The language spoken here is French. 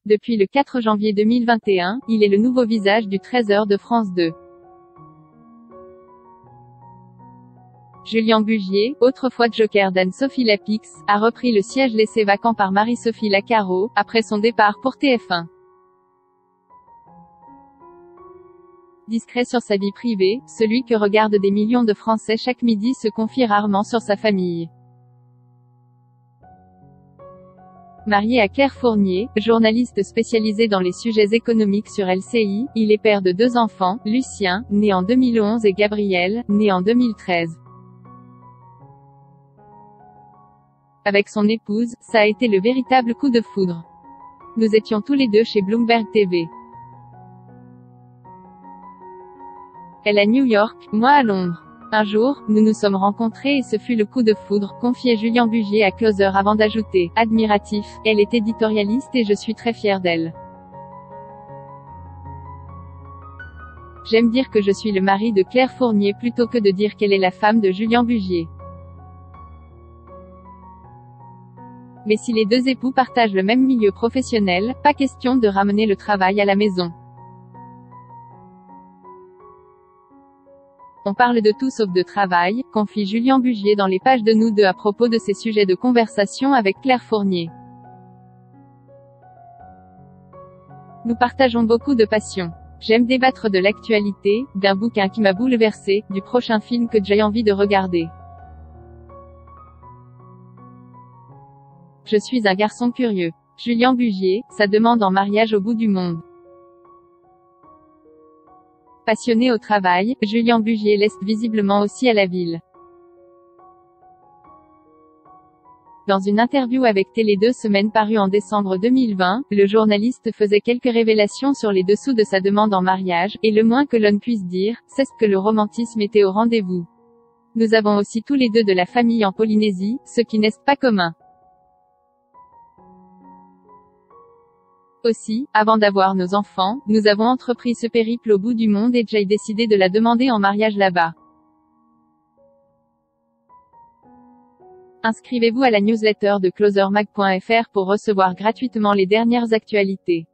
Depuis le 4 janvier 2021, il est le nouveau visage du 13h de France 2. Julien Bugier, autrefois joker d'Anne-Sophie Lapix, a repris le siège laissé vacant par Marie-Sophie Lacaro, après son départ pour TF1. Discret sur sa vie privée, celui que regardent des millions de Français chaque midi se confie rarement sur sa famille. Marié à Claire Fournier, journaliste spécialisée dans les sujets économiques sur LCI, il est père de 2 enfants, Lucien, né en 2011 et Gabriel, né en 2013. Avec son épouse, ça a été le véritable coup de foudre. Nous étions tous les deux chez Bloomberg TV. Elle à New York, moi à Londres. Un jour, nous nous sommes rencontrés et ce fut le coup de foudre, confiait Julien Bugier à Closer avant d'ajouter, admiratif, elle est éditorialiste et je suis très fier d'elle. J'aime dire que je suis le mari de Claire Fournier plutôt que de dire qu'elle est la femme de Julien Bugier. Mais si les 2 époux partagent le même milieu professionnel, pas question de ramener le travail à la maison. On parle de tout sauf de travail, confie Julien Bugier dans les pages de Nous deux à propos de ses sujets de conversation avec Claire Fournier. Nous partageons beaucoup de passion. J'aime débattre de l'actualité, d'un bouquin qui m'a bouleversé, du prochain film que j'ai envie de regarder. Je suis un garçon curieux. Julien Bugier, sa demande en mariage au bout du monde. Passionné au travail, Julien Bugier l'est visiblement aussi à la ville. Dans une interview avec Télé 2 Semaines parue en décembre 2020, le journaliste faisait quelques révélations sur les dessous de sa demande en mariage, et le moins que l'on puisse dire, c'est que le romantisme était au rendez-vous. Nous avons aussi tous les 2 de la famille en Polynésie, ce qui n'est pas commun. Aussi, avant d'avoir nos enfants, nous avons entrepris ce périple au bout du monde et j'ai décidé de la demander en mariage là-bas. Inscrivez-vous à la newsletter de closermag.fr pour recevoir gratuitement les dernières actualités.